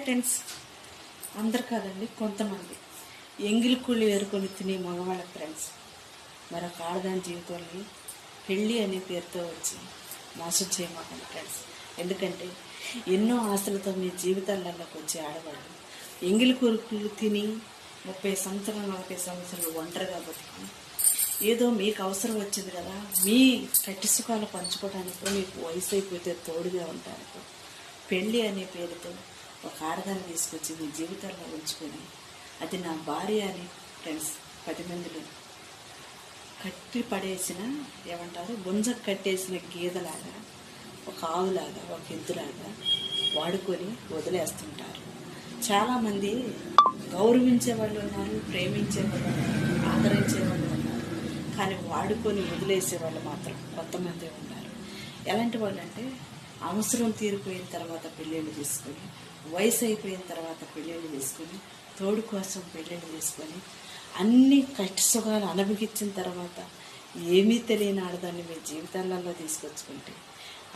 Friends, అందరు కాదండి, కొంతమంది ఎంగిలి కూలి ఏరుకొని తినే మగవాళ్ళ ఫ్రెండ్స్ మరొక ఆడదాని జీవితంలో పెళ్ళి అనే పేరుతో వచ్చి మోసం చేయమాకండి ఫ్రెండ్స్. ఎందుకంటే ఎన్నో ఆశలతో మీ జీవితాలలోకి వచ్చే ఆడవాళ్ళు ఎంగిలి కూరలు తిని 30 సంవత్సరాలు 40 సంవత్సరాలు ఒంటరిగా బతికి ఏదో మీకు అవసరం వచ్చింది కదా, మీ కట్టి సుఖాలు పంచుకోవడానికి మీకు వయసు అయిపోతే తోడుగా ఉంటానికి పెళ్ళి అనే పేరుతో ఒక ఆడదాన్ని తీసుకొచ్చి మీ జీవితాల్లో ఉంచుకొని అది నా భార్య అని ఫ్రెండ్స్ 10 మందిలో కట్టి పడేసిన ఏమంటారు గుంజకు కట్టేసిన గీదలాగా, ఒక ఆవులాగా, ఒక ఎద్దులాగా వాడుకొని వదిలేస్తుంటారు. చాలామంది గౌరవించే వాళ్ళు ఉన్నారు, ప్రేమించే వాళ్ళు ఉన్నారు, ఆదరించే వాళ్ళు ఉన్నారు. కానీ వాడుకొని వదిలేసే వాళ్ళు మాత్రం కొంతమంది ఉన్నారు. ఎలాంటి వాళ్ళు అంటే అవసరం తీరిపోయిన తర్వాత పెళ్ళిళ్ళు చేసుకొని, వయసు అయిపోయిన తర్వాత పెళ్ళిళ్ళు చేసుకొని, తోడు కోసం పెళ్ళిళ్ళు చేసుకొని, అన్ని కష్ట సుఖాలు అనుభవించిన తర్వాత ఏమీ తెలియని ఆడదాన్ని మీ జీవితాలలో తీసుకొచ్చుకుంటే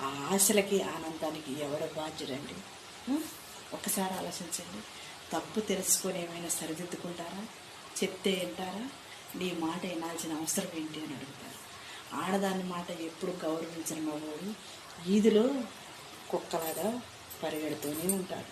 ఆ ఆశలకి ఆనందానికి ఎవడ బాధ్యుడండి? ఒకసారి ఆలోచించండి. తప్పు తెలుసుకొని ఏమైనా సరిదిద్దుకుంటారా? చెప్తే వింటారా? నీ మాట వినాల్సిన అవసరం ఏంటి అని అడుగుతారు. ఆడదాని మాట ఎప్పుడు గౌరవించిన మగవాడు వీధిలో కుక్కలాగా పరిగెడుతూనే ఉంటాడు.